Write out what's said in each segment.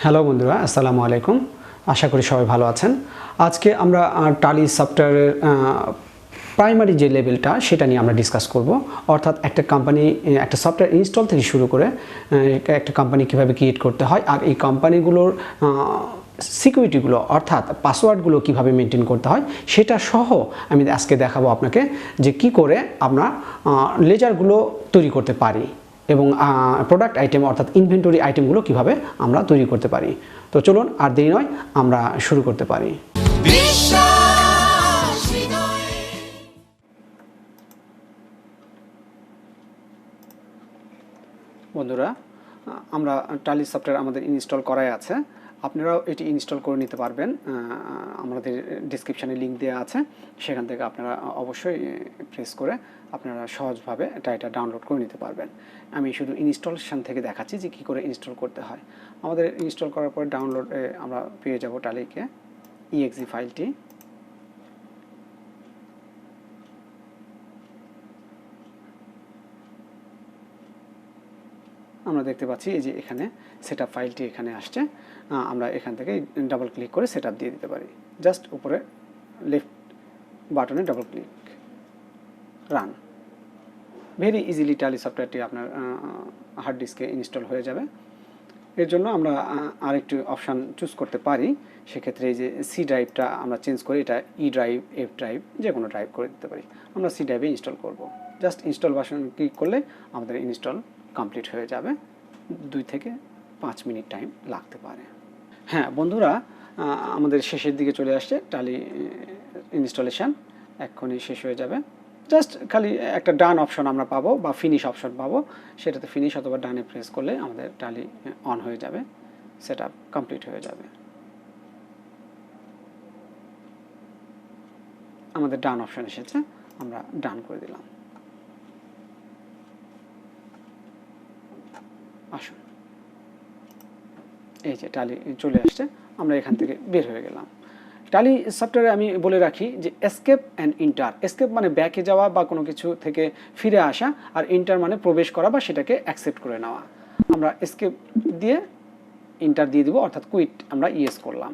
Hello বন্ধুরা, আসসালামু আলাইকুম। আশা করি সবাই ভালো আছেন। আজকে আমরা টালি সফটওয়্যারের প্রাইমারি যে লেভেলটা সেটা নিয়ে আমরা ডিসকাস করব। অর্থাৎ একটা কোম্পানি একটা সফটওয়্যার ইনস্টল থেকে শুরু করে একটা কোম্পানি কীভাবে ক্রিয়েট করতে হয় আর এই কোম্পানিগুলোর সিকিউরিটিগুলো অর্থাৎ পাসওয়ার্ডগুলো কীভাবে মেনটেন করতে হয় সেটা সহ আমি আজকে দেখাবো আপনাকে যে কি করে আমরা লেজারগুলো তৈরি করতে পারি এবং প্রোডাক্ট আইটেম অর্থাৎ ইনভেন্টরি আইটেমগুলো কিভাবে আমরা তৈরি করতে পারি। তো চলুন আর দেরি নয়, আমরা শুরু করতে পারি। বন্ধুরা, আমরা টালি সফটওয়্যার আমাদের ইনস্টল করাই আছে, আপনারাও এটি ইনস্টল করে নিতে পারবেন। আমাদের ডিসক্রিপশানে লিঙ্ক দেওয়া আছে, সেখান থেকে আপনারা অবশ্যই প্রেস করে আপনারা সহজভাবে এটা ডাউনলোড করে নিতে পারবেন। আমি শুধু ইনস্টলেশন থেকে দেখাচ্ছি যে কী করে ইনস্টল করতে হয়। আমাদের ইনস্টল করার পর ডাউনলোড আমরা পেয়ে যাব টালিকে ইএক্সি ফাইলটি। আমরা দেখতে পাচ্ছি এই যে এখানে সেটআপ ফাইলটি এখানে আসছে। আমরা এখান থেকে ডাবল ক্লিক করে সেটআপ দিয়ে দিতে পারি। জাস্ট উপরে লেফট বাটনে double click, run. Very easily টালি সফটওয়্যারটি আপনার হার্ড ডিস্কে ইনস্টল হয়ে যাবে। এর জন্য আমরা আরেকটি অপশান চুজ করতে পারি। সেক্ষেত্রে এই যে সি ড্রাইভটা আমরা চেঞ্জ করি, এটা ই ড্রাইভ, এফ ড্রাইভ, যে কোনো ড্রাইভ করে দিতে পারি। আমরা সি ড্রাইভে ইনস্টল করব। জাস্ট ইনস্টল বাটন ক্লিক করলে আমাদের ইনস্টল কমপ্লিট হয়ে যাবে। 2 থেকে 5 মিনিট টাইম লাগতে পারে। হ্যাঁ বন্ধুরা, আমাদের শেষের দিকে চলে আসছে টালি ইনস্টলেশন, এক্ষুনি শেষ হয়ে যাবে। জাস্ট খালি একটা ডান অপশন আমরা পাবো বা ফিনিশ অপশন পাবো, সেটাতে ফিনিশ অথবা ডানে প্রেস করলে আমাদের টালি অন হয়ে যাবে, সেটআপ কমপ্লিট হয়ে যাবে। আমাদের ডান অপশন এসেছে, আমরা ডান করে দিলাম। আসুন, এই যে টালি চলে আসছে, আমরা এখান থেকে বের হয়ে গেলাম। টালি সফটওয়্যারে আমি বলে রাখি যে এসকেপ অ্যান্ড ইন্টার। এসকেপ মানে ব্যাকে যাওয়া বা কোনো কিছু থেকে ফিরে আসা, আর ইন্টার মানে প্রবেশ করা বা সেটাকে অ্যাকসেপ্ট করে নেওয়া। আমরা এসকেপ দিয়ে ইন্টার দিয়ে দিব, অর্থাৎ কুইট আমরা ইয়েস করলাম,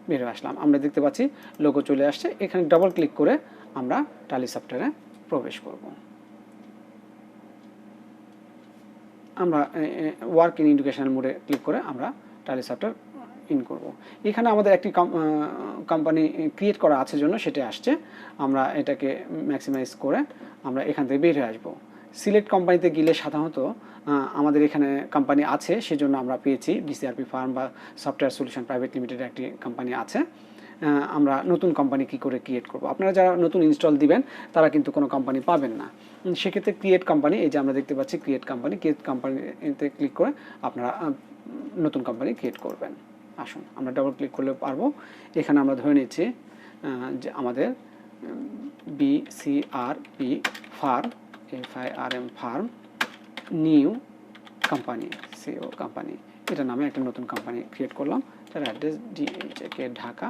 বের হয়ে আসলাম। আমরা দেখতে পাচ্ছি লোগো চলে আসছে। এখানে ডাবল ক্লিক করে আমরা টালি সফটওয়্যারে প্রবেশ করব। আমরা ওয়ার্ক ইন এডুকেশনাল মোডে ক্লিক করে আমরা টালি সফটওয়্যার ইন করব। এখানে আমাদের একটি কোম্পানি ক্রিয়েট করা আছে জন্য সেটা আসছে। আমরা এটাকে ম্যাক্সিমাইজ করে আমরা এখান থেকে বের হয়ে আসবো। সিলেক্ট কোম্পানিতে গেলে সাধারণত আমাদের এখানে কোম্পানি আছে, সেজন্য আমরা পেয়েছি বিসিআরপি ফার্ম বা সফটওয়্যার সলিউশন প্রাইভেট লিমিটেড একটি কোম্পানি আছে। আমরা নতুন কোম্পানি কী করে ক্রিয়েট করব? আপনারা যারা নতুন ইনস্টল দিবেন তারা কিন্তু কোনো কোম্পানি পাবেন না। সেক্ষেত্রে ক্রিয়েট কোম্পানি, এই যে আমরা দেখতে পাচ্ছি ক্রিয়েট কোম্পানিতে ক্লিক করে আপনারা নতুন কোম্পানি ক্রিয়েট করবেন। আসুন, আমরা ডাবল ক্লিক করলে পারবো। এখানে আমরা ধরে নিচ্ছি যে আমাদের BCRP firm, FIRM firm new company, CO company, এটা নামে একটা নতুন কোম্পানি ক্রিয়েট করলাম। তার অ্যাড্রেস DHK ঢাকা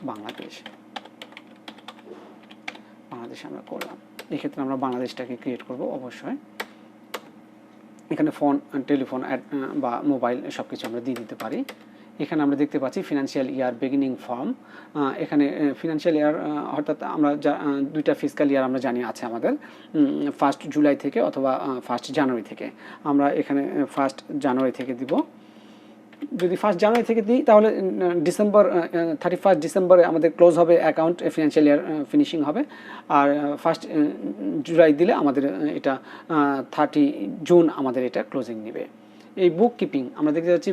বাংলাদেশে আমরা করলাম। এক্ষেত্রে আমরা বাংলাদেশটাকে ক্রিয়েট করব অবশ্যই। এখানে ফোন, টেলিফোন বা মোবাইল সব কিছু আমরা দিয়ে দিতে পারি। এখানে আমরা দেখতে পাচ্ছি ফিনান্সিয়াল ইয়ার বিগিনিং ফর্ম। এখানে ফিনান্সিয়াল ইয়ার অর্থাৎ আমরা দুইটা ফিসক্যাল ইয়ার আমরা জানি আছে আমাদের, 1 জুলাই থেকে অথবা 1 জানুয়ারি থেকে। আমরা এখানে 1 জানুয়ারি থেকে দিব। যদি 1 জানুয়ারি থেকে দিই তাহলে 31 ডিসেম্বরে আমাদের ক্লোজ হবে অ্যাকাউন্ট, ফিনান্সিয়াল ইয়ার ফিনিশিং হবে। আর 1 জুলাই দিলে আমাদের এটা 30 জুন আমাদের এটা ক্লোজিং নেবে। এই বুক কিপিং আমরা দেখতে যাচ্ছি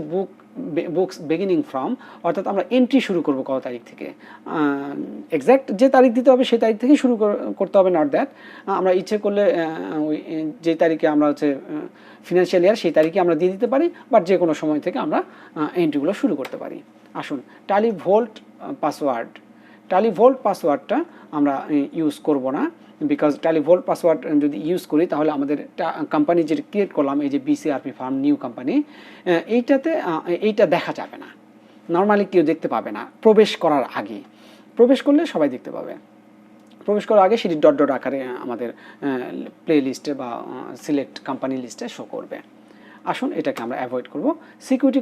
বুকস বিগিনিং ফ্রম, অর্থাৎ আমরা এন্ট্রি শুরু করব কত তারিখ থেকে। এক্স্যাক্ট যে তারিখ দিতে হবে সেই তারিখ থেকেই শুরু করতে হবে, নট দ্যাট আমরা ইচ্ছে করলে ওই যে তারিখে আমরা হচ্ছে ফিনান্সিয়াল ইয়ার সেই তারিখে আমরা দিয়ে দিতে পারি, বাট যে কোনো সময় থেকে আমরা এন্ট্রিগুলো শুরু করতে পারি। আসুন, টালি ভোল্ট পাসওয়ার্ড, টালি ভোল্ট পাসওয়ার্ডটা আমরা ইউজ করব না, বিকজ টালি ভোল্ট পাসওয়ার্ড যদি ইউজ করি তাহলে আমাদের কোম্পানি যেটা ক্রিয়েট করলাম, এই যে বিসিআরপি ফার্ম নিউ কোম্পানি, এইটা দেখা যাবে না, নর্মালি কেউ দেখতে পাবে না প্রবেশ করার আগে। প্রবেশ করলে সবাই দেখতে পাবে। প্রবেশ করার আগে সেটি ডট ডট আকারে আমাদের প্লে লিস্টে বা সিলেক্ট কোম্পানি লিস্টে শো করবে। আসুন এটাকে আমরা অ্যাভয়েড করব। সিকিউরিটি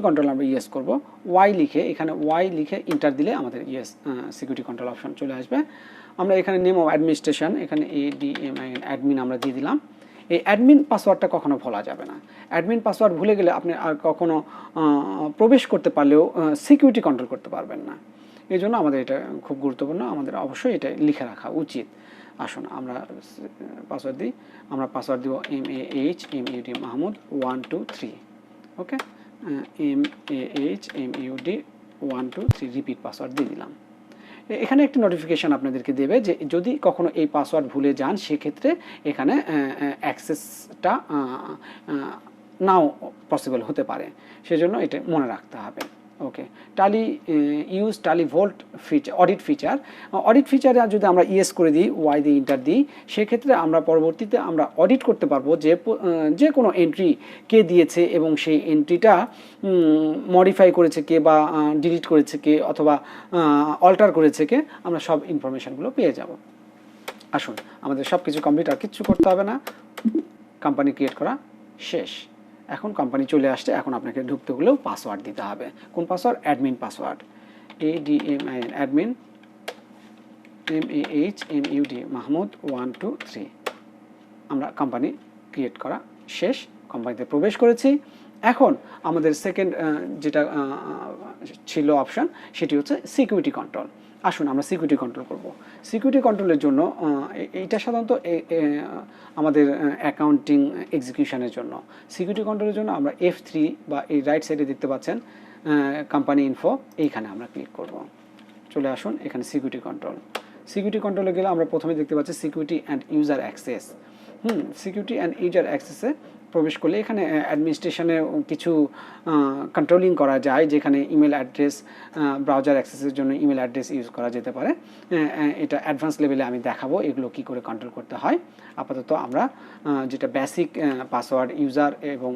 কন্ট্রোল আমরা ইয়েস করব। ওয়াই লিখে এখানে ওয়াই লিখে ইন্টার দিলে আমাদের ইয়েস সিকিউরিটি কন্ট্রোল অপশন চলে আসবে। আমরা এখানে নেম অফ অ্যাডমিনিস্ট্রেশন এখানে ADMIN অ্যাডমিন আমরা দিয়ে দিলাম। এই অ্যাডমিন পাসওয়ার্ডটা কখনো ভোলা যাবে না। অ্যাডমিন পাসওয়ার্ড ভুলে গেলে আপনি আর কখনো প্রবেশ করতে পারলেও সিকিউরিটি কন্ট্রোল করতে পারবেন না। এই জন্য আমাদের এটা খুব গুরুত্বপূর্ণ, আমাদের অবশ্যই এটা লিখে রাখা উচিত। আসুন আমরা পাসওয়ার্ড দিই। আমরা পাসওয়ার্ড দিব MAHMUD মাহমুদ 1 2 3। ওকে, MAHMUD 1 2 3 রিপিট পাসওয়ার্ড দিয়ে দিলাম। এখানে একটি নোটিফিকেশান আপনাদেরকে দেবে যে যদি কখনো এই পাসওয়ার্ড ভুলে যান সেক্ষেত্রে এখানে অ্যাক্সেসটা নাও পসিবল হতে পারে, সেজন্য এটা মনে রাখতে হবে। ওকে, টালি ভোল্ট ফিচার অডিট ফিচারে যদি আমরা ইয়েস করে দিই, ওয়াই দিয়ে ইন্টার দিই, সেক্ষেত্রে আমরা পরবর্তীতে আমরা অডিট করতে পারবো যে কোনো এন্ট্রি কে দিয়েছে এবং সেই এন্ট্রিটা মডিফাই করেছে কে বা ডিলিট করেছে কে অথবা অল্টার করেছে কে, আমরা সব ইনফরমেশানগুলো পেয়ে যাব। আসুন আমাদের সব কিছু কমপ্লিট, আর কিচ্ছু করতে হবে না, কোম্পানি ক্রিয়েট করা শেষ। এখন কোম্পানি চলে আসছে, এখন আপনাকে ঢুকতে হলেও পাসওয়ার্ড দিতে হবে। কোন password? Admin password, ADMIN admin MAHMUD Mahmud 1 2 3। আমরা কোম্পানি ক্রিয়েট করা শেষ, কোম্পানিতে প্রবেশ করেছি। এখন আমাদের সেকেন্ড যেটা ছিল অপশান সেটি হচ্ছে সিকিউরিটি কন্ট্রোল। আসুন আমরা সিকিউরিটি কন্ট্রোল করব। সিকিউরিটি কন্ট্রোলের জন্য এইটা সাধারণত আমাদের অ্যাকাউন্টিং এক্সিকিউশনের জন্য। সিকিউরিটি কন্ট্রোলের জন্য আমরা F3 বা এই রাইট সাইডে দেখতে পাচ্ছেন কোম্পানি ইনফো, এইখানে আমরা ক্লিক করব। চলে আসুন এখানে সিকিউরিটি কন্ট্রোলে গেলে আমরা প্রথমে দেখতে পাচ্ছি security and user access. Security and user অ্যাক্সেসে প্রবেশ করলে এখানে অ্যাডমিনিস্ট্রেশনে কিছু কন্ট্রোলিং করা যায়, যেখানে ইমেল অ্যাড্রেস, ব্রাউজার অ্যাক্সেসের জন্য ইমেল অ্যাড্রেস ইউজ করা যেতে পারে। এটা অ্যাডভান্স লেভেলে আমি দেখাবো এগুলো কি করে কন্ট্রোল করতে হয়। আপাতত আমরা যেটা বেসিক পাসওয়ার্ড ইউজার এবং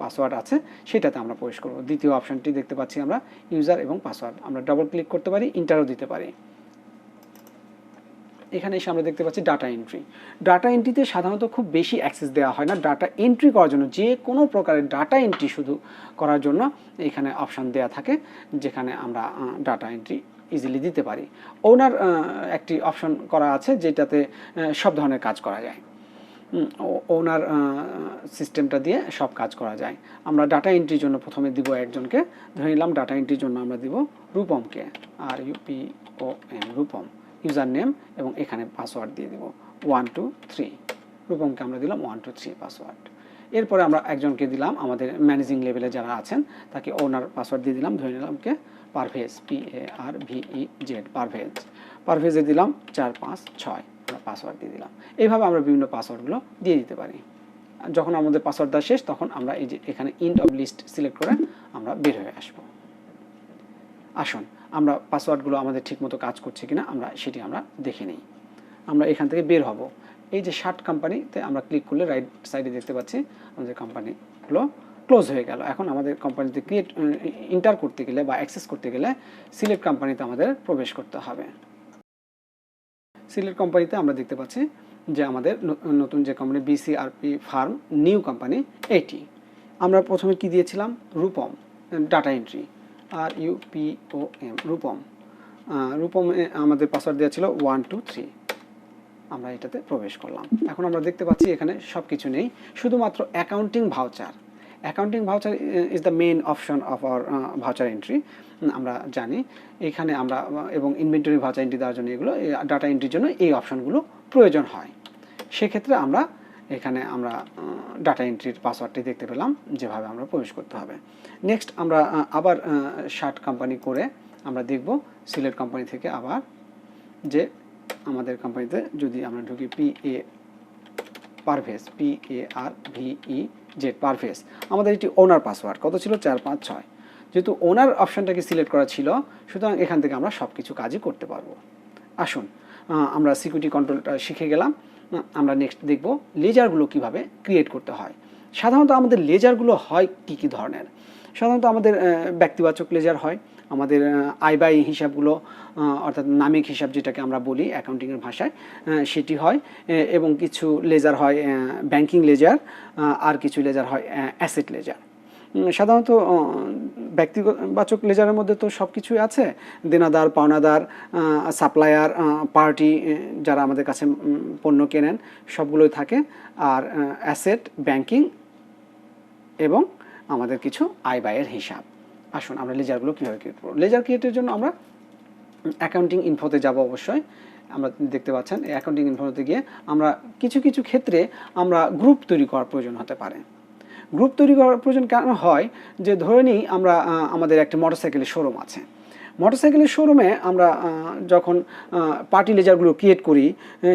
পাসওয়ার্ড আছে সেটাতে আমরা প্রবেশ করব। দ্বিতীয় অপশানটি দেখতে পাচ্ছি আমরা ইউজার এবং পাসওয়ার্ড, আমরা ডবল ক্লিক করতে পারি, ইন্টারও দিতে পারি। এখানে এসে আমরা দেখতে পাচ্ছি ডাটা এন্ট্রিতে সাধারণত খুব বেশি অ্যাক্সেস দেওয়া হয় না। ডাটা এন্ট্রি করার জন্য, যে কোনো প্রকারের ডাটা এন্ট্রি শুধু করার জন্য এখানে অপশান দেওয়া থাকে, যেখানে আমরা ডাটা এন্ট্রি ইজিলি দিতে পারি। ওনার একটি অপশন করা আছে যেটাতে সব ধরনের কাজ করা যায়। ওনার সিস্টেমটা দিয়ে সব কাজ করা যায়। আমরা ডাটা এন্ট্রির জন্য প্রথমে দিব একজনকে, ধরে নিলাম ডাটা এন্ট্রির জন্য আমরা দিব রূপমকে, RUPOM রূপম, ইউজার নেম এবং এখানে পাসওয়ার্ড দিয়ে দিব 1 2 3। রূপমকে আমরা দিলাম 1 2 3 পাসওয়ার্ড। এরপরে আমরা একজনকে দিলাম আমাদের ম্যানেজিং লেভেলে যারা আছেন তাকে ওনার পাসওয়ার্ড দিয়ে দিলাম, ধরে নিলাম কে পারভেজ, PARVEZ পারভেজে দিলাম 4 5 6 আমরা পাসওয়ার্ড দিয়ে দিলাম। এইভাবে আমরা বিভিন্ন পাসওয়ার্ডগুলো দিয়ে দিতে পারি। যখন আমাদের পাসওয়ার্ড দেওয়া শেষ তখন আমরা এই যে এখানে ইন্ড অফ লিস্ট সিলেক্ট করে আমরা বের হয়ে আসব। আসুন আমরা পাসওয়ার্ডগুলো আমাদের ঠিকমতো কাজ করছে কিনা সেটি আমরা দেখে নিই। আমরা এখান থেকে বের হব। এই যে 60 কোম্পানিতে আমরা ক্লিক করলে রাইট সাইডে দেখতে পাচ্ছি আমাদের কোম্পানিগুলো ক্লোজ হয়ে গেল। এখন আমাদের কোম্পানিতে ইন্টার করতে গেলে বা অ্যাক্সেস করতে গেলে সিলেক্ট কোম্পানিতে আমাদের প্রবেশ করতে হবে। সিলেক্ট কোম্পানিতে আমরা দেখতে পাচ্ছি যে আমাদের নতুন যে company BCRP farm new company এটি। আমরা প্রথমে কি দিয়েছিলাম? Rupam data entry, RUPOM Rupam. আমাদের পাসওয়ার্ড দেওয়া ছিল 1 2 3। আমরা এটাতে প্রবেশ করলাম। এখন আমরা দেখতে পাচ্ছি এখানে সব কিছু নেই, শুধুমাত্র accounting voucher is the main option of our voucher entry. আমরা জানি এখানে আমরা এবং ইনভেন্টরি ভাউচার এন্ট্রি দেওয়ার জন্য এগুলো ডাটা এন্ট্রির জন্য এই অপশনগুলো প্রয়োজন হয়। সেক্ষেত্রে আমরা এখানে ডাটা এন্ট্রির পাসওয়ার্ডটি দেখতে পেলাম যেভাবে আমরা প্রবেশ করতে হবে। নেক্সট আমরা আবার 60 কোম্পানি করে আমরা দেখব সিলেক্ট কোম্পানি থেকে আবার যে আমাদের কোম্পানিতে যদি আমরা ঢুকি পারভেজ, PARVEZ পারভেজ, আমাদের এটি ওনার পাসওয়ার্ড কত ছিল? 4 5 6। যেহেতু ওনার অপশানটাকে সিলেক্ট করা ছিল সুতরাং এখান থেকে আমরা সব কিছু কাজই করতে পারবো। আসুন আমরা সিকিউরিটি কন্ট্রোলটা শিখে গেলাম। আমরা নেক্সট দেখব লেজারগুলো কিভাবে ক্রিয়েট করতে হয়। সাধারণত আমাদের লেজারগুলো হয় কী ধরনের? সাধারণত আমাদের ব্যক্তিবাচক লেজার হয়, আমাদের আয় ব্যয় হিসাবগুলো অর্থাৎ নামিক হিসাব যেটাকে আমরা বলি অ্যাকাউন্টিংয়ের ভাষায় সেটি হয়, এবং কিছু লেজার হয় ব্যাংকিং লেজার, আর কিছু লেজার হয় অ্যাসেট লেজার। সাধারণত ব্যক্তিবাচক লেজারের মধ্যে তো সব কিছুই আছে, দেনাদার, পাওনাদার, সাপ্লায়ার, পার্টি যারা আমাদের কাছে পণ্য কেনেন সবগুলোই থাকে। আর অ্যাসেট, ব্যাংকিং এবং আমাদের কিছু আয় ব্যয়ের হিসাব। আসুন আমরা লেজারগুলো কীভাবে ক্রিয়েট করব। লেজার ক্রিয়েটের জন্য আমরা অ্যাকাউন্টিং ইনফোতে যাব। অবশ্যই আমরা দেখতে পাচ্ছেন এই অ্যাকাউন্টিং ইনফোতে গিয়ে আমরা কিছু কিছু ক্ষেত্রে আমরা গ্রুপ তৈরি করার প্রয়োজন হতে পারে। গ্রুপ তৈরি করার প্রয়োজন কেন হয়, যে ধরে নিই আমরা আমাদের একটা মোটরসাইকেলের শোরুম আছে। মোটরসাইকেলের শোরুমে আমরা যখন পার্টি লেজারগুলো ক্রিয়েট করি,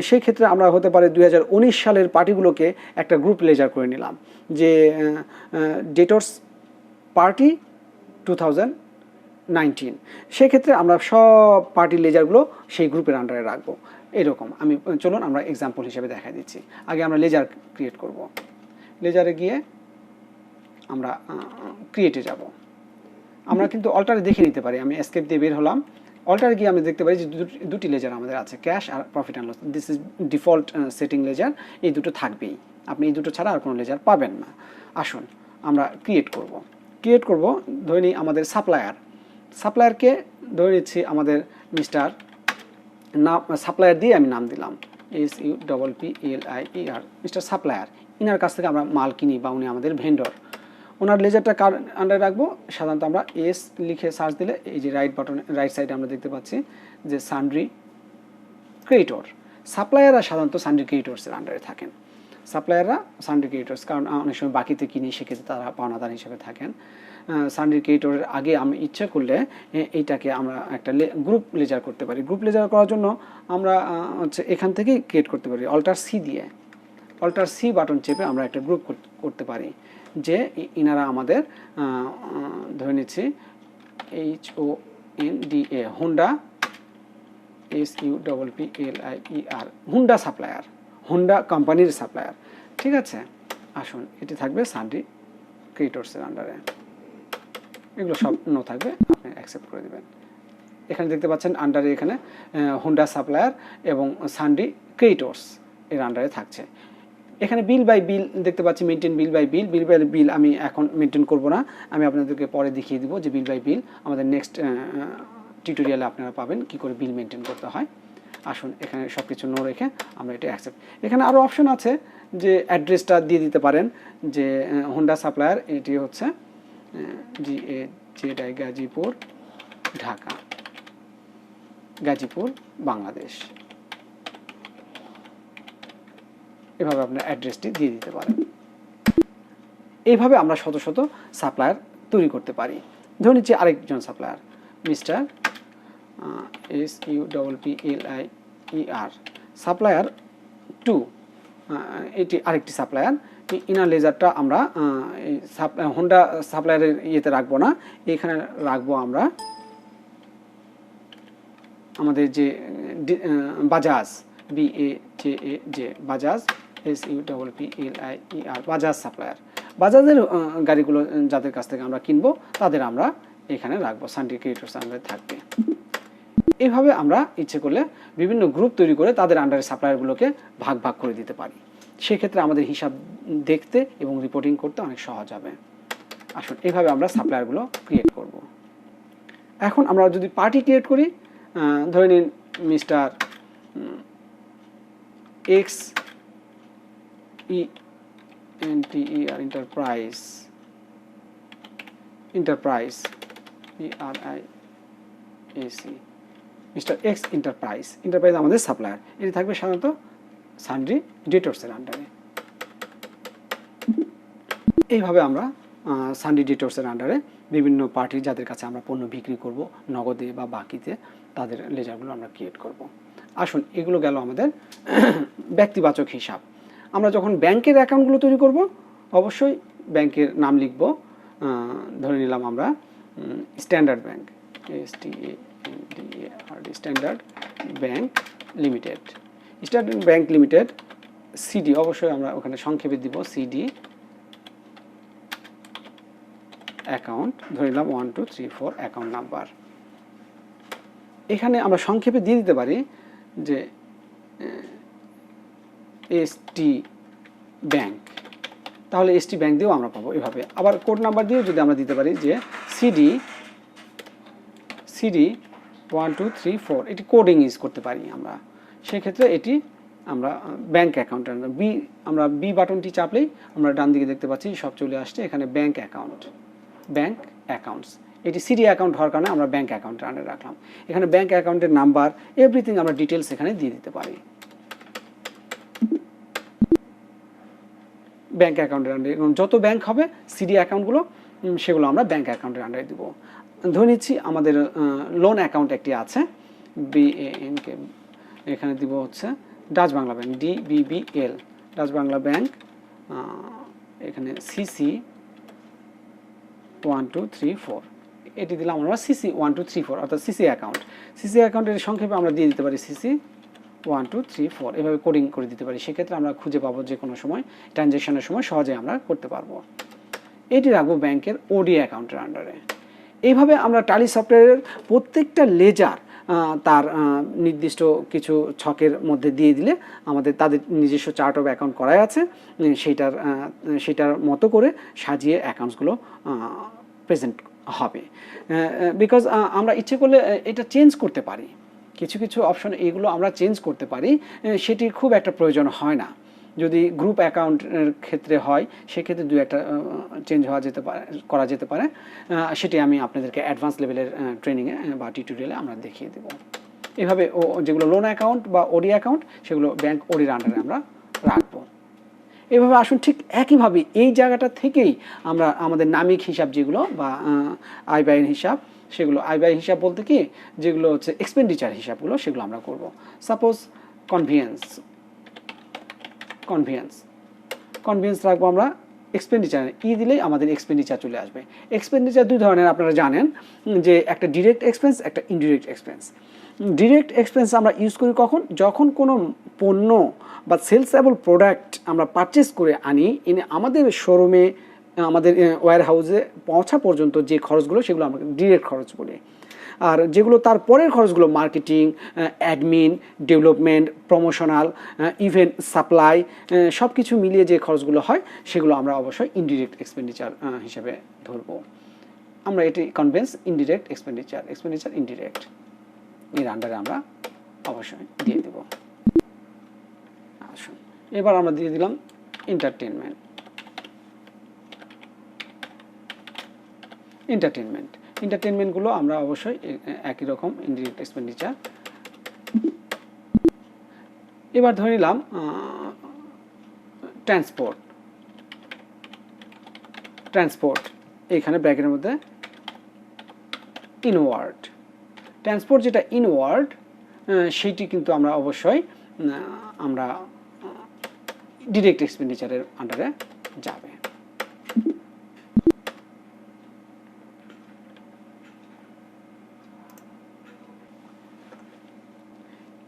সেই ক্ষেত্রে আমরা হতে পারে 2019 সালের পার্টিগুলোকে একটা গ্রুপ লেজার করে নিলাম, যে ডেটর্স পার্টি 2019। সেক্ষেত্রে আমরা সব পার্টি লেজারগুলো সেই গ্রুপের আন্ডারে রাখবো। এরকম আমি চলুন আমরা এক্সাম্পল হিসেবে দেখা দিচ্ছি। আগে আমরা লেজার ক্রিয়েট করব। লেজারে গিয়ে আমরা ক্রিয়েটে যাব। আমরা কিন্তু অল্টারে দেখে নিতে পারি। আমি এসকেপ দিয়ে বের হলাম, অল্টারে গিয়ে আমি দেখতে পারি যে দুটি লেজার আমাদের আছে, ক্যাশ আর profit and loss. This is default setting ledger, এই দুটো থাকবেই, আপনি এই দুটো ছাড়া আর কোনো লেজার পাবেন না। আসুন আমরা ক্রিয়েট করব। ধরে নিই আমাদের সাপ্লায়ারকে ধরে নিচ্ছি আমাদের মিস্টার নাম, সাপ্লায়ার দিয়ে আমি নাম দিলাম SUPPLIER, মিস্টার সাপ্লায়ার। ইনার কাছ থেকে আমরা মাল কিনি বা উনি আমাদের ভেন্ডর। ওনার লেজারটা কার আন্ডারে রাখবো? সাধারণত আমরা এস লিখে সার্চ দিলে এই যে রাইট সাইডে আমরা দেখতে পাচ্ছি যে সান্ড্রি ক্রেডিটর। সাপ্লায়াররা সাধারণত সান্ড্রি ক্রেডিটর্সের আন্ডারে থাকেন। সাপ্লায়াররা সান্ড্রি ক্রেডিটর্স, কারণ অনেক সময় বাকিতে কিনি, সেক্ষেত্রে তারা পাওনাদার হিসেবে থাকেন। সান্ড্রি ক্রেডিটরের আগে আমি ইচ্ছা করলে এইটাকে আমরা একটা গ্রুপ লেজার করতে পারি। গ্রুপ লেজার করার জন্য আমরা হচ্ছে এখান থেকেই ক্রিয়েট করতে পারি। অল্টার সি বাটন চেপে আমরা একটা গ্রুপ করতে পারি, যে ইনারা আমাদের ধরে নিচ্ছি HONDA Honda SUPPLIER Honda supplier, Honda কোম্পানির সাপ্লায়ার। ঠিক আছে, আসুন এটি থাকবে সান্ড্রি ক্রেডিটর্সের আন্ডারে। এগুলো সব নো থাকবে, আপনি অ্যাকসেপ্ট করে দেবেন। এখানে দেখতে পাচ্ছেন আন্ডারে এখানে হোন্ডা সাপ্লায়ার এবং সান্ড্রি ক্রেডিটর্স এর আন্ডারে থাকছে। এখানে বিল বাই বিল দেখতে পাচ্ছি, মেনটেন বিল বাই বিল আমি এখন মেনটেন করব না, আমি আপনাদেরকে পরে দেখিয়ে দিব যে বিল বাই বিল আমাদের নেক্সট টিউটোরিয়ালে আপনারা পাবেন কি করে বিল মেনটেন করতে হয়। আসুন এখানে সব কিছু নো রেখে আমরা এটা অ্যাকসেপ্ট। এখানে আরও অপশন আছে যে অ্যাড্রেসটা দিয়ে দিতে পারেন, যে হোন্ডা সাপ্লায়ার এটি হচ্ছে GA গাজীপুর, ঢাকা, গাজীপুর, বাংলাদেশ। এভাবে আপনার অ্যাড্রেসটি দিয়ে দিতে পারেন। এইভাবে আমরা শত শত সাপ্লায়ার তৈরি করতে পারি। ধরে নিচ্ছি আরেকজন সাপ্লায়ার মিস্টার SUPPLIER, সাপ্লায়ার 2, এটি আরেকটি সাপ্লায়ার। ইনার লেজারটা আমরা হোন্ডা সাপ্লায়ারের ইয়েতে রাখবো না, এখানে রাখবো আমরা আমাদের যে Bajaj BAJAJ, Bajaj SUPPLIER, Bajaj supplier. বাজাজের গাড়িগুলো যাদের কাছ থেকে আমরা কিনবো তাদের আমরা এখানে রাখবো, সান্ড্রি ক্রেডিটর্স আন্ডারে থাকবে। এইভাবে আমরা ইচ্ছে করলে বিভিন্ন গ্রুপ তৈরি করে তাদের আন্ডারে সাপ্লায়ারগুলোকে ভাগ ভাগ করে দিতে পারি। সেক্ষেত্রে আমাদের হিসাব দেখতে এবং রিপোর্টিং করতে অনেক সহজ হবে। আসুন এইভাবে আমরা সাপ্লায়ারগুলো ক্রিয়েট করব। এখন আমরা যদি পার্টি ক্রিয়েট করি, ধরে নিন mister XENTER enterprise ERIAC, mister x enterprise আমাদের সাপ্লায়ার। এটি থাকবে সাধারণত সান্ড্রি ডেটর্সের আন্ডারে। এইভাবে আমরা সান্ড্রি ডেটর্সের আন্ডারে বিভিন্ন পার্টি যাদের কাছে আমরা পণ্য বিক্রি করব নগদে বা বাকিতে, তাদের লেজারগুলো আমরা ক্রিয়েট করব। আসুন এগুলো গেল আমাদের ব্যক্তিবাচক হিসাব। আমরা যখন ব্যাংকের অ্যাকাউন্টগুলো তৈরি করব, অবশ্যই ব্যাংকের নাম লিখব। ধরে নিলাম আমরা standard bank, standard bank limited, CD, অবশ্যই আমরা ওখানে সংক্ষেপে দিব সিডি অ্যাকাউন্ট, ধরে নিলাম 1 2 3 4 অ্যাকাউন্ট নাম্বার। এখানে আমরা সংক্ষেপে দিয়ে দিতে পারি যে এসটি ব্যাংক, তাহলে এসটি ব্যাংক দিয়েও আমরা পাবো এভাবে। আবার কোড নাম্বার দিয়েও যদি আমরা দিতে পারি যে সিডি 1 2 3 4, এটি কোডিং ইউজ করতে পারি আমরা, সেক্ষেত্রে এটি আমরা ব্যাংক অ্যাকাউন্ট আমরা বি বাটনটি চাপলেই আমরা ডান দিকে দেখতে পাচ্ছি সব চলে আসছে এখানে ব্যাংক অ্যাকাউন্টস। এটি সিডি অ্যাকাউন্ট হওয়ার কারণে আমরা ব্যাংক অ্যাকাউন্টের আন্ডারে রাখলাম। এখানে ব্যাংক অ্যাকাউন্টের নাম্বার এভরিথিং আমরা ডিটেলস এখানে দিয়ে দিতে পারি। ব্যাংক অ্যাকাউন্টের আন্ডারে যত ব্যাংক হবে সিডি অ্যাকাউন্টগুলো সেগুলো আমরা ব্যাংক অ্যাকাউন্টের আন্ডারে দিব। ধরে নিচ্ছি আমাদের লোন অ্যাকাউন্ট একটি আছে BANK, এখানে দিব হচ্ছে Dutch Bangla bank DBBL, Dutch Bangla bank, এখানে CC 1 2 3 4, এটি দিলাম আমরা CC 1 2 3 4 অর্থাৎ CC অ্যাকাউন্ট। CC অ্যাকাউন্টের সংক্ষেপে আমরা দিয়ে দিতে পারি CC 1 2 3 4, এভাবে কোডিং করে দিতে পারি। সেক্ষেত্রে আমরা খুঁজে পাবো যে কোনো সময় ট্রানজ্যাকশনের সময় সহজে আমরা করতে পারবো। এটি রাখবো ব্যাংকের OD অ্যাকাউন্টের আন্ডারে। এইভাবে আমরা টালি সফটওয়্যারের প্রত্যেকটা লেজার তার নির্দিষ্ট কিছু ছকের মধ্যে দিয়ে দিলে আমাদের তাদের নিজস্ব চার্ট অফ অ্যাকাউন্ট করাই আছে, সেটার মতো করে সাজিয়ে অ্যাকাউন্টসগুলো প্রেজেন্ট হবে। বিকজ আমরা ইচ্ছে করলে এটা চেঞ্জ করতে পারি, কিছু কিছু অপশন এগুলো আমরা চেঞ্জ করতে পারি, সেটির খুব একটা প্রয়োজন হয় না। যদি গ্রুপ অ্যাকাউন্টের ক্ষেত্রে হয় সেক্ষেত্রে দু একটা চেঞ্জ করা যেতে পারে, সেটি আমি আপনাদেরকে অ্যাডভান্স লেভেলের ট্রেনিংয়ে বা টিউটোরিয়ালে আমরা দেখিয়ে দেব। এভাবে যেগুলো লোন অ্যাকাউন্ট বা OD অ্যাকাউন্ট সেগুলো ব্যাংক ODর আন্ডারে আমরা রাখবো। এভাবে আসুন ঠিক একইভাবে এই জায়গাটা থেকেই আমরা আমাদের নামিক হিসাব যেগুলো বা আয় ব্যয়ের হিসাব, সেগুলো আয় ব্যয় হিসাব বলতে কি যেগুলো হচ্ছে এক্সপেন্ডিচার হিসাবগুলো সেগুলো আমরা করব। সাপোজ কনভিয়েন্স রাখবো আমরা এক্সপেন্ডিচার, দিলেই আমাদের এক্সপেন্ডিচার চলে আসবে। এক্সপেন্ডিচার দুই ধরনের আপনারা জানেন, যে একটা ডিরেক্ট এক্সপেন্স, একটা ইনডিরেক্ট এক্সপেন্স। ডিরেক্ট এক্সপেন্স আমরা ইউজ করি কখন, যখন কোনো পণ্য বা সেলসেবল প্রোডাক্ট আমরা পারচেস করে আনি, এনে আমাদের শোরুমে আমাদের ওয়্যার হাউসে পৌঁছা পর্যন্ত যে খরচগুলো সেগুলো আমরা ডিরেক্ট খরচ বলি। আর যেগুলো তার পরের খরচগুলো marketing, admin, development, promotional, event, supply, সব কিছু মিলিয়ে যে খরচগুলো হয় সেগুলো আমরা অবশ্যই ইনডিরেক্ট এক্সপেন্ডিচার হিসেবে ধরব। আমরা এটি কনভেন্স ইনডিরেক্ট এক্সপেন্ডিচার ইনডিরেক্ট এর আন্ডারে আমরা অবশ্যই দিয়ে দেব। আসুন এবার আমরা দিয়ে দিলাম এন্টারটেনমেন্টগুলো আমরা অবশ্যই একই রকম ইনডিরেক্ট এক্সপেন্ডিচার। এবার ধরে নিলাম ট্রান্সপোর্ট, এখানে ব্র্যাকেটের মধ্যে ইনওয়ার্ড। ট্রান্সপোর্ট যেটা ইনওয়ার্ড সেইটি কিন্তু আমরা অবশ্যই আমরা ডিরেক্ট এক্সপেন্ডিচারের আন্ডারে যাবে।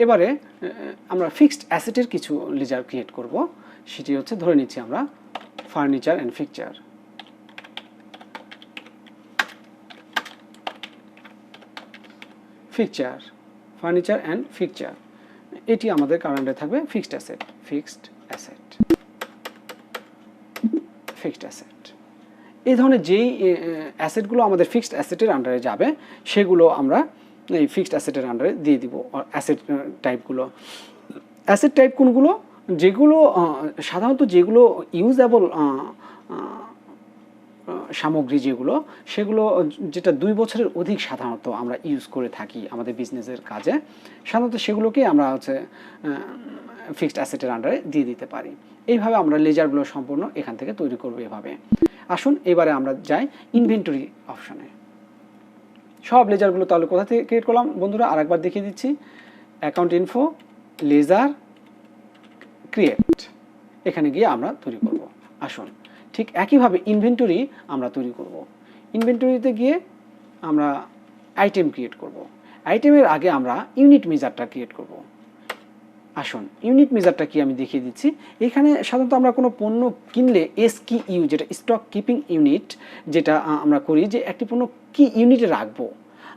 এবারে আমরা ফিক্সড অ্যাসেটের কিছু লেজার ক্রিয়েট করব। সেটি হচ্ছে ধরে নিচ্ছি আমরা ফার্নিচার অ্যান্ড ফিকচার, এটি আমাদের কারেন্টে থাকবে ফিক্সড অ্যাসেট। এই ধরনের যেই অ্যাসেটগুলো আমাদের ফিক্সড অ্যাসেটের আন্ডারে যাবে সেগুলো আমরা এই ফিক্সড অ্যাসেটের আন্ডারে দিয়ে দিব। অ্যাসেট টাইপ কোনগুলো, যেগুলো সাধারণত যেগুলো ইউজেবল সামগ্রী সেগুলো যেটা 2 বছরের অধিক সাধারণত আমরা ইউজ করে থাকি আমাদের বিজনেসের কাজে, সাধারণত সেগুলোকেই আমরা হচ্ছে ফিক্সড অ্যাসেটের আন্ডারে দিয়ে দিতে পারি। এইভাবে আমরা লেজারগুলো সম্পূর্ণ এখান থেকে তৈরি করব এভাবে। আসুন এবারে আমরা যাই ইনভেন্টরি অপশনে। সব লেজারগুলো তাহলে কোথা থেকে ক্রিয়েট করলাম বন্ধুরা আরেকবার দেখিয়ে দিচ্ছি। অ্যাকাউন্ট ইনফো, লেজার, ক্রিয়েট, এখানে গিয়ে আমরা তৈরি করব। আসুন ঠিক একইভাবে ইনভেন্টরি আমরা তৈরি করব। ইনভেন্টরিতে গিয়ে আমরা আইটেম ক্রিয়েট করব। আইটেমের আগে আমরা ইউনিট মেজারটা ক্রিয়েট করব। আসুন ইউনিট মেজারটা কি আমি দেখিয়ে দিচ্ছি। এখানে সাধারণত আমরা কোনো পণ্য কিনলে SKU যেটা স্টক কিপিং ইউনিট, যেটা আমরা করি যে একটি পণ্য কি ইউনিটে রাখবো,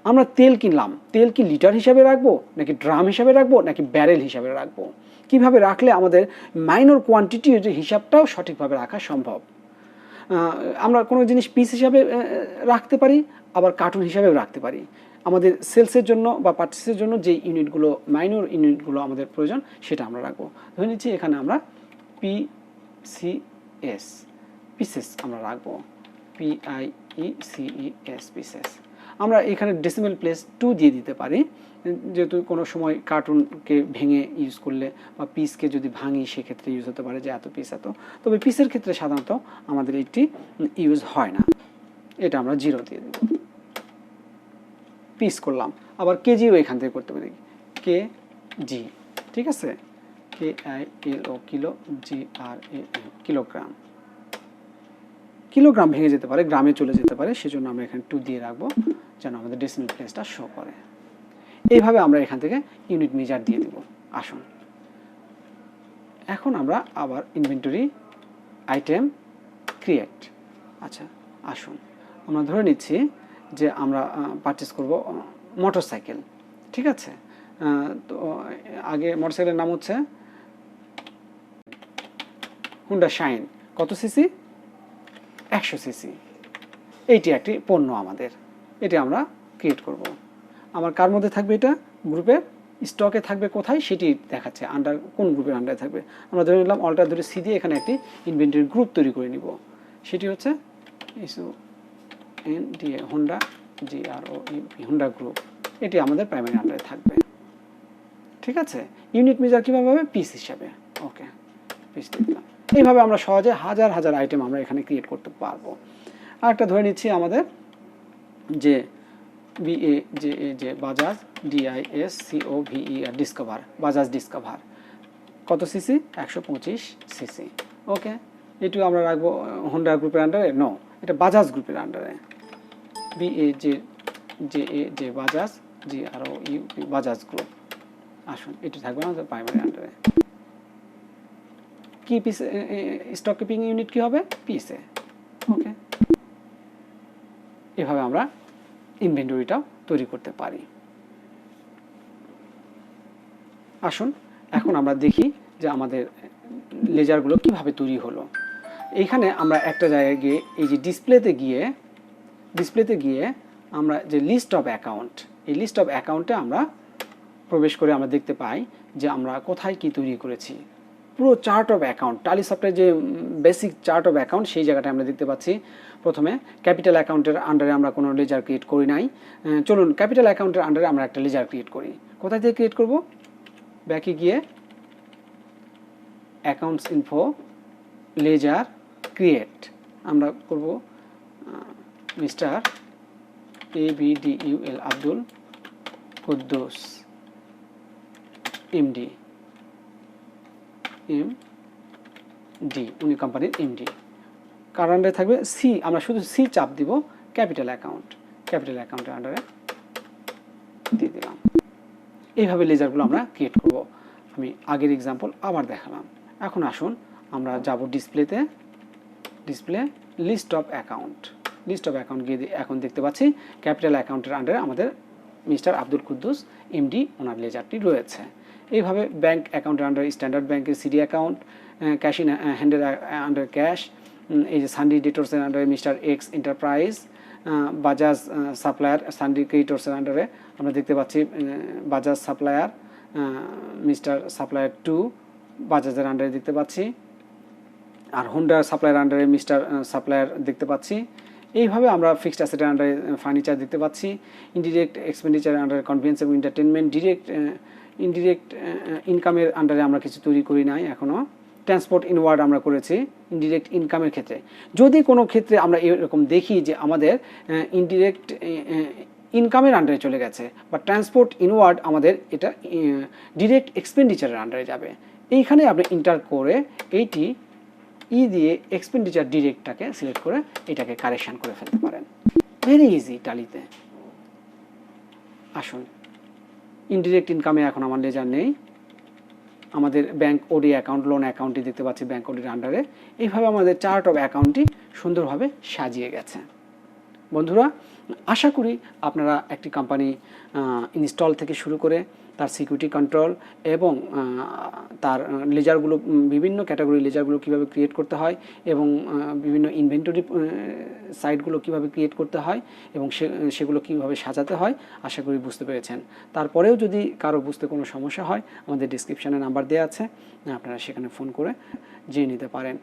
আমরা তেল কিনলাম, তেল কি লিটার হিসাবে রাখবো নাকি ড্রাম হিসাবে রাখবো নাকি ব্যারেল হিসাবে রাখবো, কিভাবে রাখলে আমাদের মাইনর কোয়ান্টিটির হিসাবটাও সঠিকভাবে রাখা সম্ভব। আমরা কোনো জিনিস পিস হিসাবে রাখতে পারি, আবার কার্টুন হিসাবেও রাখতে পারি। আমাদের সেলসের জন্য বা পারচেসের জন্য যে ইউনিটগুলো মাইনর ইউনিটগুলো আমাদের প্রয়োজন সেটা আমরা রাখবো। ধরে নিচ্ছি এখানে আমরা পিসিএস পিসেস আমরা রাখবো, PIECES পিসেস। আমরা এখানে ডেসিমেল প্লেস 2 দিয়ে দিতে পারি, যেহেতু কোনো সময় কার্টুনকে ভেঙে ইউজ করলে বা পিসকে যদি ভাঙি সেক্ষেত্রে ইউজ হতে পারে যে এত পিস এত। তবে পিসের ক্ষেত্রে সাধারণত আমাদের এটি ইউজ হয় না, এটা আমরা 0 দিয়ে দেব। পিস করলাম, আবার কেজিও এখান থেকে করতে পারি, কেজি, ঠিক আছে, KILO kilo, GRAM kilogram. Kilogram ভেঙে যেতে পারে, গ্রামে চলে যেতে পারে, সেজন্য আমরা এখানে 2 দিয়ে রাখবো যেন আমাদের ডেসিমেল প্লেসটা শো করে। এইভাবে আমরা এখান থেকে ইউনিট মেজার দিয়ে দেব। আসুন এখন আমরা আবার ইনভেন্টরি আইটেম ক্রিয়েট। আচ্ছা আসুন আমরা ধরে নিচ্ছি যে আমরা পারচেস করব মোটরসাইকেল, ঠিক আছে। তো আগে মোটরসাইকেলের নাম হচ্ছে হুন্ডা শাইন, কত সিসি, 100 সিসি। এইটি একটি পণ্য আমাদের, এটি আমরা ক্রিয়েট করব। আমার কার মধ্যে থাকবে, এটা গ্রুপের স্টকে থাকবে, কোথায় সেটি দেখাচ্ছে, আন্ডার কোন গ্রুপের আন্ডারে থাকবে। আমরা ধরে নিলাম অল্টার ধরে সি দিয়ে এখানে একটি ইনভেন্টরি গ্রুপ তৈরি করে নিব, সেটি হচ্ছে HONDA Honda GROUP Honda group. এটি আমাদের প্রাইমারি আন্ডারে থাকবে, ঠিক আছে। ইউনিট মেজার কীভাবে হবে, পিস হিসাবে। ওকে, পিস দিলাম। এইভাবে আমরা সহজে হাজার হাজার আইটেম আমরা এখানে ক্রিয়েট করতে পারবো। আরেকটা ধরে নিচ্ছি আমাদের যে BAJA Bajaj DISCOVER discover, Bajaj discover, কত সিসি, 125 সিসি। ওকে, এটিও আমরা রাখবো হোন্ডা গ্রুপের আন্ডারে, নো, এটা বাজাজ গ্রুপের আন্ডারে, BAJA Bajaj GROUP Bajaj group. আসুন এটি থাকবে আমাদের প্রাইমারি আন্ডারে। কি পিসে স্টক কিপিং ইউনিট কি হবে, পিসে। ওকে, এভাবে আমরা ইনভেন্টরিটাও তৈরি করতে পারি। আসুন এখন আমরা দেখি যে আমাদের লেজারগুলো কিভাবে তৈরি হলো। এইখানে আমরা একটা জায়গায় গিয়ে এই যে ডিসপ্লেতে গিয়ে আমরা যে লিস্ট অফ অ্যাকাউন্ট, এই লিস্ট অফ অ্যাকাউন্টে আমরা প্রবেশ করে আমরা দেখতে পাই যে আমরা কোথায় কি তৈরি করেছি। পুরো চার্ট অফ অ্যাকাউন্ট, টালি সফটওয়্যার যে বেসিক চার্ট অফ অ্যাকাউন্ট সেই জায়গাটা আমরা দেখতে পাচ্ছি। প্রথমে ক্যাপিটাল অ্যাকাউন্টের আন্ডারে আমরা কোনো লেজার ক্রিয়েট করি নাই। চলুন ক্যাপিটাল অ্যাকাউন্টের আন্ডারে আমরা একটা লেজার ক্রিয়েট করি। কোথায় থেকে ক্রিয়েট করব, ব্যাকে গিয়ে অ্যাকাউন্টস ইনফো, লেজার ক্রিয়েট আমরা করব mister ABDUL Abdul Kuddus MD, উনি কোম্পানির MD। কার আন্ডারে থাকবে, সি, আমরা শুধু সি চাপ দিব, ক্যাপিটাল অ্যাকাউন্টের আন্ডারে দিয়ে দিলাম। এইভাবে লেজারগুলো আমরা ক্রিয়েট করব। আমি আগের এক্সাম্পল আবার দেখালাম। এখন আসুন আমরা যাব ডিসপ্লে লিস্ট অফ অ্যাকাউন্ট গিয়ে এখন দেখতে পাচ্ছি ক্যাপিটাল অ্যাকাউন্টের আন্ডারে আমাদের mister Abdul Kuddus MD owner লেজারটি রয়েছে। এইভাবে ব্যাংক অ্যাকাউন্টের আন্ডারে স্ট্যান্ডার্ড ব্যাংকের CD অ্যাকাউন্ট, ক্যাশ ইন হ্যান্ডের আন্ডার ক্যাশ, এই যে সানডি ডেটর্সের আন্ডারে mister X enterprise, Bajaj supplier sundry ক্রেডিটর্সের আন্ডারে আমরা দেখতে পাচ্ছি বাজাজ সাপ্লায়ার, মিস্টার সাপ্লায়ার 2 বাজাজের আন্ডারে দেখতে পাচ্ছি, আর হোন্ডা সাপ্লায়ার আন্ডারে মিস্টার সাপ্লায়ার দেখতে পাচ্ছি। এইভাবে আমরা ফিক্সড অ্যাসেটের আন্ডারে ফার্নিচার দেখতে পাচ্ছি, ইনডিরেক্ট এক্সপেন্ডিচারের আন্ডারে কনভেন্স এবং এন্টারটেনমেন্ট, ইনডিরেক্ট ইনকামের আন্ডারে আমরা কিছু তৈরি করি নাই এখনও, ট্রান্সপোর্ট ইনওয়ার্ড আমরা করেছি ইনডিরেক্ট ইনকামের ক্ষেত্রে। যদি কোনো ক্ষেত্রে আমরা এরকম দেখি যে আমাদের ইনডিরেক্ট ইনকামের আন্ডারে চলে গেছে বা ট্রান্সপোর্ট ইনওয়ার্ড আমাদের এটা ডিরেক্ট এক্সপেন্ডিচারের আন্ডারে যাবে, এইখানে আপনি ইন্টার করে এইটি দিয়ে এক্সপেন্ডিচার ডিরেক্টটাকে সিলেক্ট করে এটাকে কারেকশান করে ফেলতে পারেন। ভেরি ইজি টালিতে। আসুন ইনডিরেক্ট ইনকামে এখন আমার লেজার নেই, আমাদের ব্যাংক ওডি অ্যাকাউন্ট, লোন অ্যাকাউন্টটি দেখতে পাচ্ছি ব্যাংক ওডির আন্ডারে। এইভাবে আমাদের চার্ট অফ অ্যাকাউন্টটি সুন্দরভাবে সাজিয়ে গেছে। বন্ধুরা আশা করি আপনারা একটি কোম্পানি ইনস্টল থেকে শুরু করে তার সিকিউরিটি কন্ট্রোল এবং তার লেজারগুলো, বিভিন্ন ক্যাটাগরি লেজারগুলো কীভাবে ক্রিয়েট করতে হয় এবং বিভিন্ন ইনভেন্টরি সাইটগুলো কীভাবে ক্রিয়েট করতে হয় এবং সেগুলো কীভাবে সাজাতে হয় আশা করি বুঝতে পেরেছেন। তারপরেও যদি কারো বুঝতে কোনো সমস্যা হয় আমাদের ডিসক্রিপশানে নাম্বার দেওয়া আছে, আপনারা সেখানে ফোন করে জেনে নিতে পারেন।